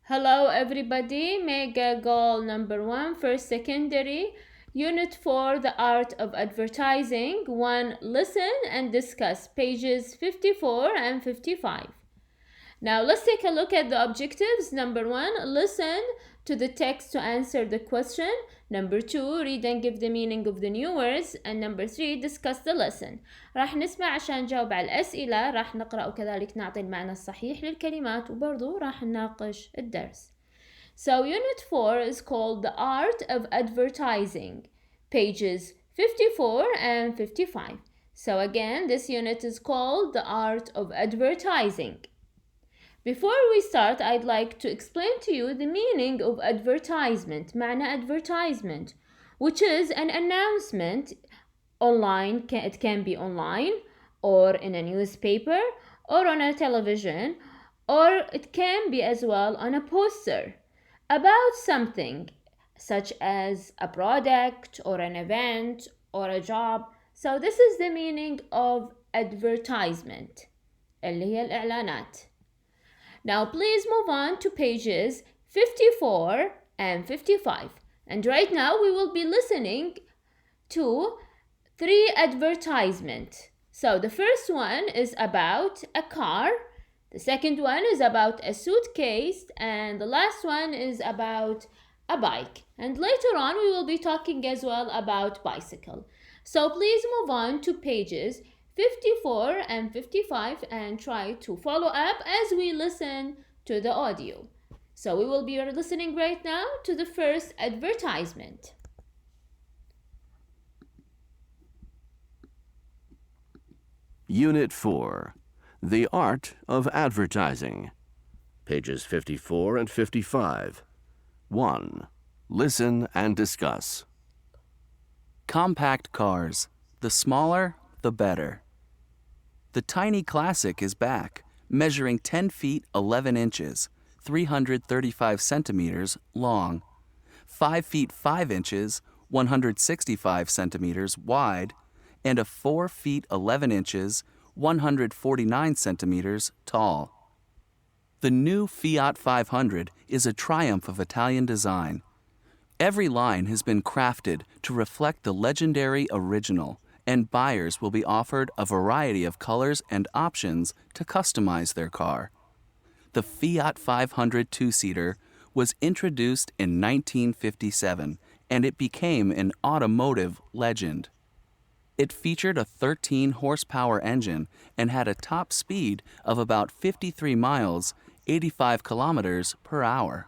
Hello everybody, mega goal number 1, first secondary, unit 4, the art of advertising. 1, listen and discuss, pages 54 and 55. Now let's take a look at the objectives. Number 1, listen to the text to answer the question. Number 2, read and give the meaning of the new words. And number 3, discuss the lesson. راح نسمع عشان نجاوب على الأسئلة، راح نقرأ وكذلك نعطي المعنى الصحيح للكلمات، وبرضو راح نناقش الدرس. So unit 4 is called the art of advertising, pages 54 and 55. So again, this unit is called the art of advertising. Before we start, I'd like to explain to you the meaning of advertisement, معنى advertisement, which is an announcement online. It can be online or in a newspaper or on a television, or it can be as well on a poster about something such as a product or an event or a job. So this is the meaning of advertisement, اللي هي الإعلانات. Now please move on to pages 54 and 55. And right now we will be listening to 3 advertisements. So the first one is about a car, the second one is about a suitcase, and the last one is about a bike. And later on we will be talking as well about bicycle. So please move on to pages 54 and 55 and try to follow up as we listen to the audio. So we will be listening right now to the first advertisement. Unit 4, The Art of Advertising, pages 54 and 55. 1. Listen and discuss. Compact cars. The smaller, the better. The Tiny Classic is back, measuring 10 feet 11 inches, 335 centimeters long, 5 feet 5 inches, 165 centimeters wide, and a 4 feet 11 inches, 149 centimeters tall. The new Fiat 500 is a triumph of Italian design. Every line has been crafted to reflect the legendary original, and buyers will be offered a variety of colors and options to customize their car. The Fiat 500 two-seater was introduced in 1957, and it became an automotive legend. It featured a 13-horsepower engine and had a top speed of about 53 miles, 85 kilometers per hour.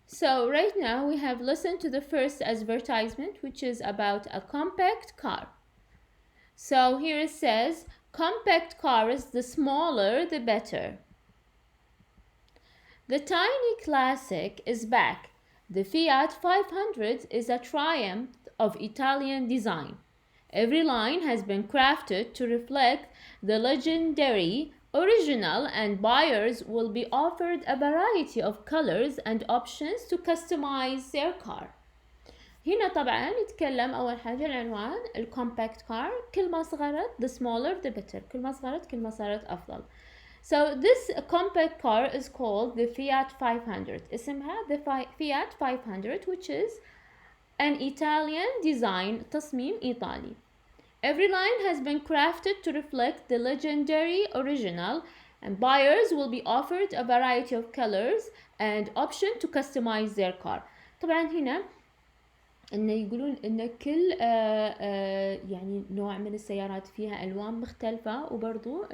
So right now we have listened to the first advertisement, which is about a compact car. So here it says, compact cars, the smaller the better. The Tiny Classic is back. The Fiat 500 is a triumph of Italian design. Every line has been crafted to reflect the legendary original, and buyers will be offered a variety of colors and options to customize their car. هنا طبعا يتكلم أول حاجة العنوان الكومباكت كار، كل ما صغرت the smaller the better، كل ما صغرت كل ما صارت أفضل. So this compact car is called the Fiat 500. اسمها the Fiat 500, which is an Italian design, تصميم إيطالي. Every line has been crafted to reflect the legendary original, and buyers will be offered a variety of colors and option to customize their car. طبعا هنا إنه يقولون إن كل يعني نوع من السيارات فيها ألوان مختلفة، وبرضو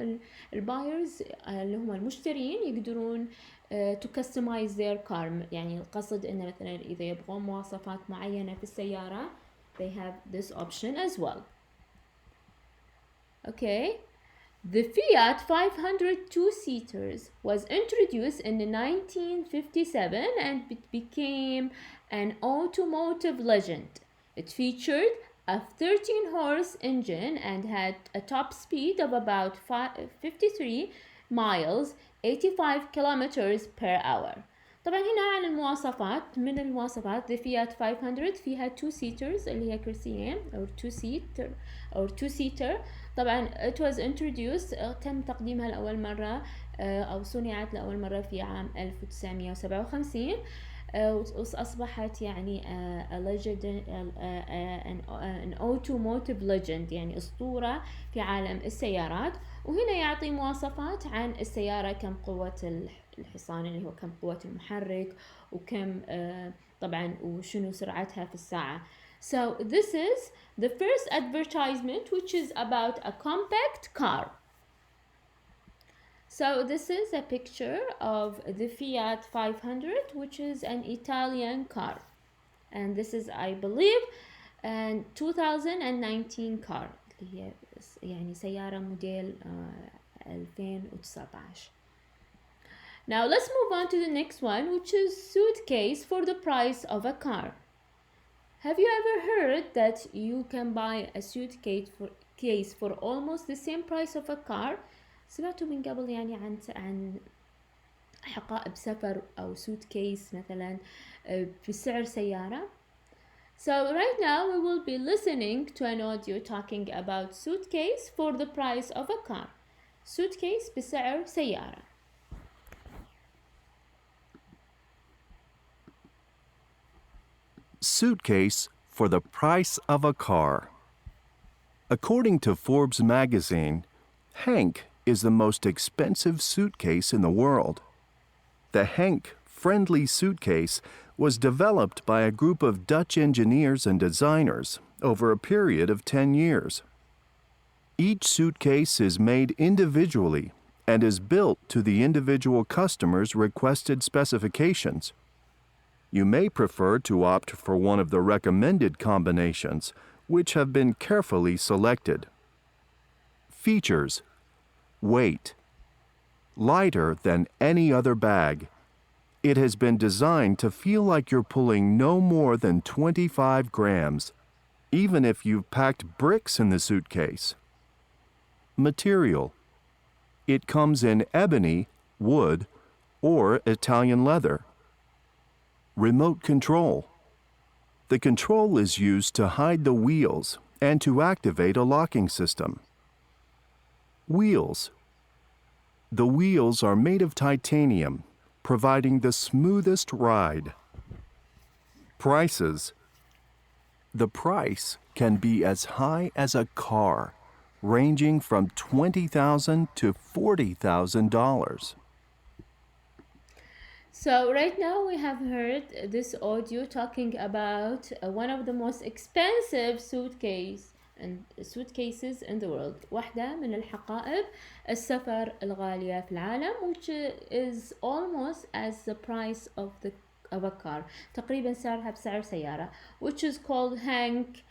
البايرز اللي هم المشترين يقدرون to customize their car. يعني القصد إنه مثلا إذا يبغون مواصفات معينة في السيارة they have this option as well. Okay, the Fiat 500 two-seaters was introduced in 1957 and it became an automotive legend. It featured a 13-horse engine and had a top speed of about 53 miles, 85 kilometers per hour. طبعا هنا عن المواصفات. من المواصفات the Fiat 500 فيها 2 seaters اللي هي كرسيين أو 2 seater. طبعا it was introduced تم تقديمها لأول مرة أو صنعت لأول مرة في عام 1957. وأصبحت يعني an automotive legend يعني أسطورة في عالم السيارات. وهنا يعطي مواصفات عن السيارة، كم قوة الحصان اللي هو كم قوة المحرك، وكم طبعا وشنو سرعتها في الساعة. So this is the first advertisement which is about a compact car. So this is a picture of the Fiat 500 which is an Italian car, and this is I believe an 2019 car اللي هي يعني سيارة موديل 2019. Now let's move on to the next one, which is Suitcase for the price of a car. Have you ever heard that you can buy a suitcase for almost the same price of a car? سمعتوا من قبل يعني عن حقائب سفر أو suitcase مثلا بسعر سيارة. So right now we will be listening to an audio talking about suitcase for the price of a car. Suitcase بسعر سيارة. Suitcase for the price of a car. According to Forbes magazine, Hank is the most expensive suitcase in the world. The Hank friendly suitcase was developed by a group of Dutch engineers and designers over a period of 10 years. Each suitcase is made individually and is built to the individual customer's requested specifications. You may prefer to opt for one of the recommended combinations, which have been carefully selected. Features: weight, lighter than any other bag. It has been designed to feel like you're pulling no more than 25 grams, even if you've packed bricks in the suitcase. Material: it comes in ebony, wood, or Italian leather. Remote control: the control is used to hide the wheels and to activate a locking system. Wheels: the wheels are made of titanium, providing the smoothest ride. Prices: the price can be as high as a car, ranging from $20,000 to $40,000. So right now we have heard this audio talking about one of the most expensive suitcases in the world. واحدة من الحقائب السفر الغالية في العالم, which is almost as the price of a car. تقريبا سعرها بسعر سيارة, which is called Hank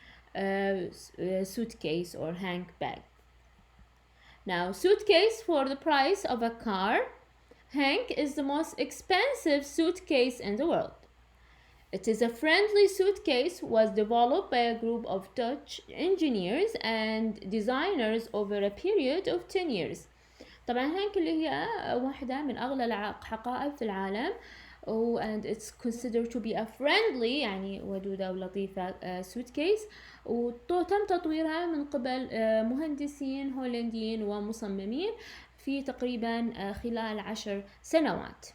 suitcase or Hank bag. Now, suitcase for the price of a car. Hank is the most expensive suitcase in the world. It is a friendly suitcase, was developed by a group of Dutch engineers and designers over a period of 10 years. طبعا هانك اللي هي واحدة من أغلى الحقائب في العالم, and it's considered to be a friendly يعني ودودة ولطيفة suitcase, وتم تطويرها من قبل مهندسين هولنديين ومصممين في تقريبا خلال 10 سنوات.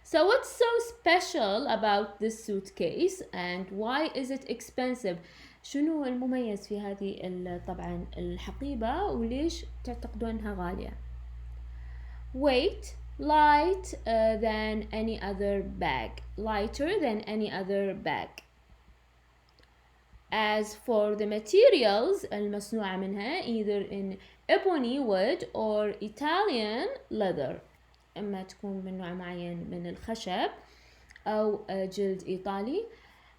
So what's so special about this suitcase and why is it expensive? شنو المميز في هذه طبعا الحقيبة وليش تعتقدون انها غالية؟ Weight: light than any other bag, lighter than any other bag. As for the materials المصنوعة منها, either in ebony, wood or Italian leather, إما تكون من نوع معين من الخشب أو جلد إيطالي.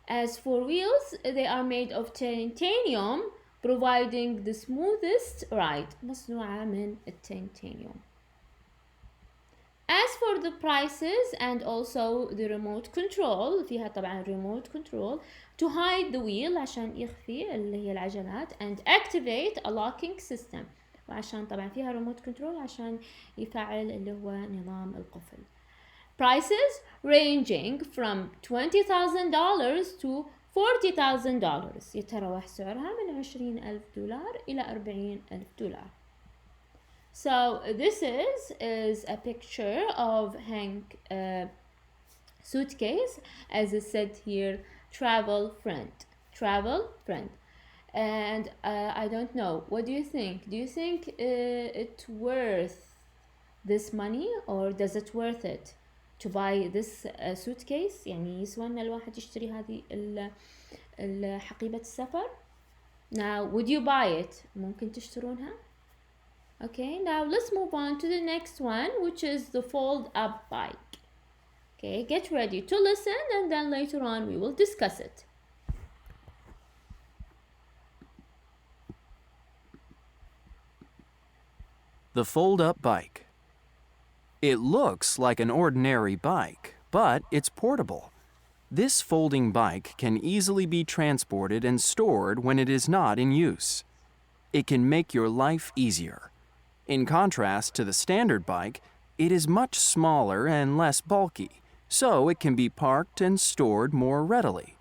As for wheels, they are made of titanium, providing the smoothest ride, مصنوعة من التيتانيوم. As for the prices and also the remote control, فيها طبعا remote control to hide the wheel عشان يخفي اللي هي العجلات, and activate a locking system, وعشان طبعا فيها remote control عشان يفعل اللي هو نظام القفل. Prices ranging from $20,000 to $40,000. يتراوح سعرها من $20,000 إلى $40,000. So this is a picture of Hank Suitcase, as it said here, travel friend. And I don't know, what do you think? Do you think it's worth this money, or does it worth it to buy this suitcase؟ يعني يسوى ان الواحد يشتري هذه حقيبة السفر. Now would you buy it؟ ممكن تشترونها. Okay, now let's move on to the next one, which is the fold up bike. Okay, get ready to listen, and then later on we will discuss it. The fold-up bike. It looks like an ordinary bike, but it's portable. This folding bike can easily be transported and stored when it is not in use. It can make your life easier. In contrast to the standard bike, it is much smaller and less bulky, so it can be parked and stored more readily.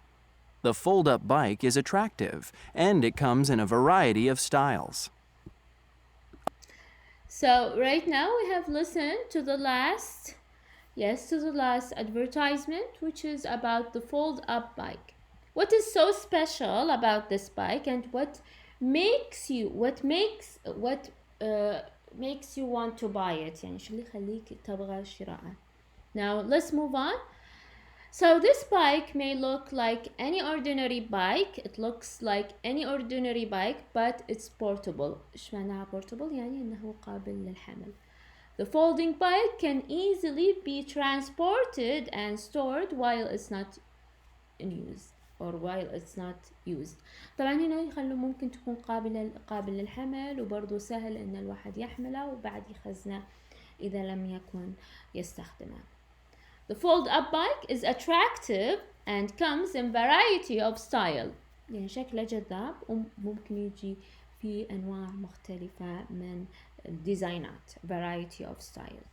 The fold-up bike is attractive, and it comes in a variety of styles. So right now we have listened to the last advertisement, which is about the fold-up bike. What is so special about this bike, and what makes you want to buy it؟ يعني شو اللي يخليك تبغى شراءه. Now let's move on. So this bike may look like any ordinary bike. It looks like any ordinary bike, but it's portable. إيش معناها portable؟ يعني إنه قابل للحمل. The folding bike can easily be transported and stored while it's not in use, or while it's not used. طبعا هنا يخلوا ممكن تكون قابل للحمل، وبرضو سهل إن الواحد يحمله وبعد يخزنه إذا لم يكن يستخدمه. The fold-up bike is attractive and comes in variety of style. يعني شكله جذاب وممكن يجي في أنواع مختلفة من الديزاينات. Variety of style.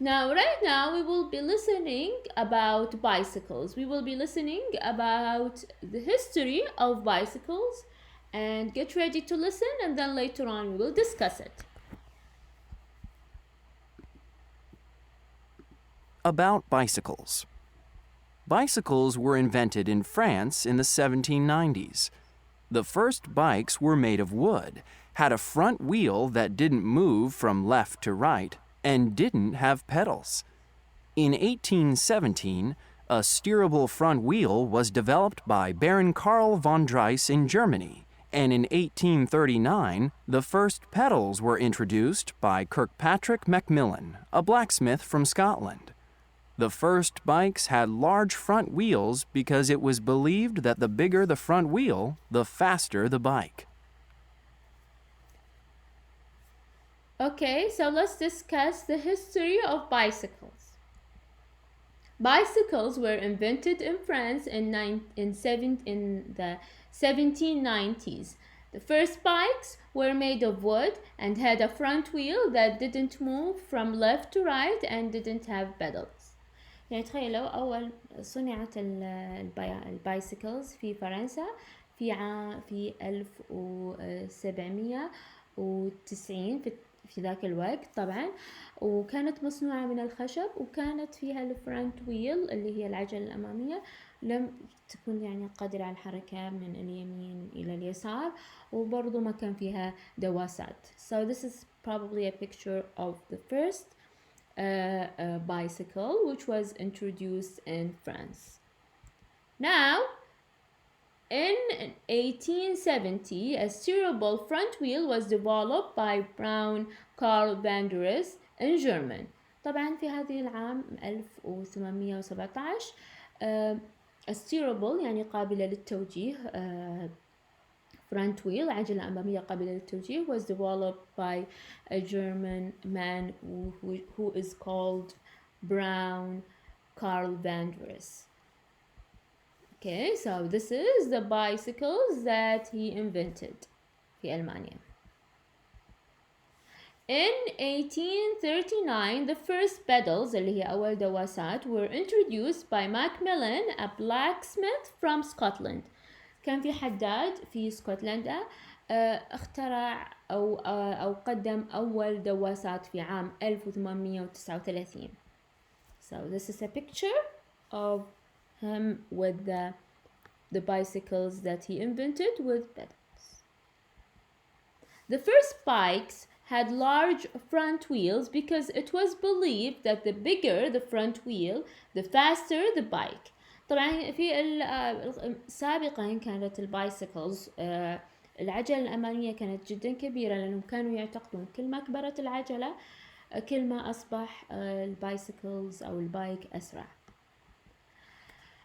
Now, right now, we will be listening about bicycles. We will be listening about the history of bicycles, and get ready to listen, and then later on we will discuss it. About bicycles. Bicycles were invented in France in the 1790s. The first bikes were made of wood, had a front wheel that didn't move from left to right, and didn't have pedals. In 1817, a steerable front wheel was developed by Baron Karl von Drais in Germany, and in 1839, the first pedals were introduced by Kirkpatrick Macmillan, a blacksmith from Scotland. The first bikes had large front wheels because it was believed that the bigger the front wheel, the faster the bike. Okay, so let's discuss the history of bicycles. Bicycles were invented in France in the 1790s. The first bikes were made of wood and had a front wheel that didn't move from left to right and didn't have pedals. يعني تخيلوا أول صنعت البايسيكلز في فرنسا في 1790 في ذاك الوقت طبعا، وكانت مصنوعة من الخشب، وكانت فيها الفرونت ويل اللي هي العجلة الأمامية لم تكون يعني قادرة على الحركة من اليمين إلى اليسار، وبرضو ما كان فيها دواسات. So this is probably a picture of the first bicycle which was introduced in France. Now, in 1870, a steerable front wheel was developed by Baron Karl von Drais in Germany. طبعا في هذه العام 1817 steerable يعني قابلة للتوجيه front wheel عجلة أمامية قابلة للتوجيه was developed by a German man who is called Baron Karl von Drais. Okay, so this is the bicycles that he invented في ألمانيا. In 1839, the first pedals اللي هي أول دواسات were introduced by Macmillan, a blacksmith from Scotland. كان في حداد في اسكتلندا اخترع أو قدم أول دواسات في عام 1839. So this is a picture of him with the bicycles that he invented with pedals. The first bikes had large front wheels because it was believed that the bigger the front wheel, the faster the bike. طبعا في سابقا كانت البايسيكلز العجلة الأمامية كانت جدا كبيرة لأنهم كانوا يعتقدون كل ما كبرت العجلة كل ما أصبح البايسيكلز أو البايك أسرع.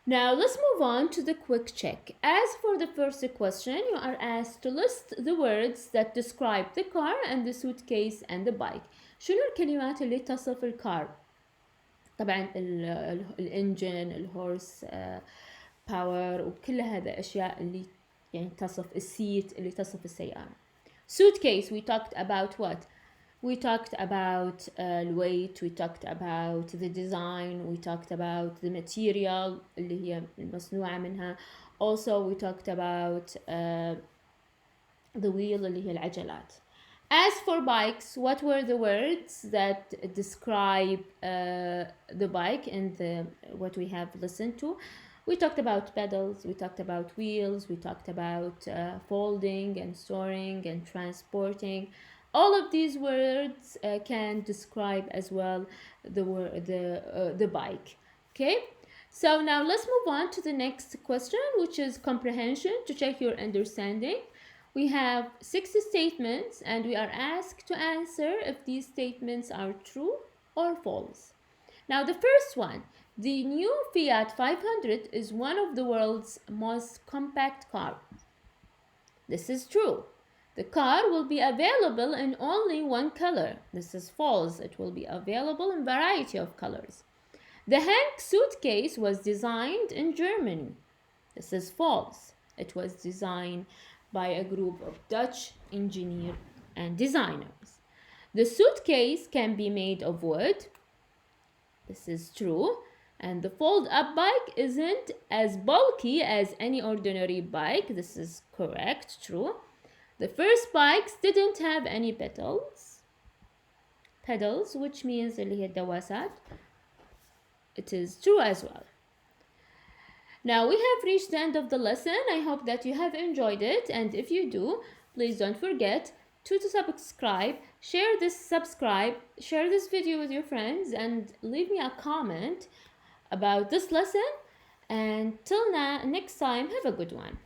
Now let's move on to the quick check. As for the first question, you are asked to list the words that describe the car and the suitcase and the bike. شنو الكلمات اللي تصف الكار؟ طبعا الانجن، الهورس باور، وكل هذا أشياء اللي يعني تصف السيت اللي تصف السيارة. Suitcase, we talked about what? We talked about weight, we talked about the design, we talked about the material اللي هي المصنوعة منها. Also we talked about the wheel اللي هي العجلات. As for bikes, what were the words that describe the bike and what we have listened to? We talked about pedals, we talked about wheels, we talked about folding and storing and transporting. All of these words can describe as well the bike. Okay, so now let's move on to the next question, which is comprehension, to check your understanding. We have 6 statements and we are asked to answer if these statements are true or false. Now the first one, the new Fiat 500 is one of the world's most compact cars. This is true. The car will be available in only one color. This is false. It will be available in variety of colors. The Hank suitcase was designed in Germany. This is false. It was designed by a group of Dutch engineers and designers. The suitcase can be made of wood. This is true. And the fold-up bike isn't as bulky as any ordinary bike. This is correct, true. The first bikes didn't have any pedals, which means اللي هي الدواسات. It is true as well. Now we have reached the end of the lesson. I hope that you have enjoyed it, and if you do, please don't forget to subscribe, share this video with your friends, and leave me a comment about this lesson. And till now, next time, have a good one.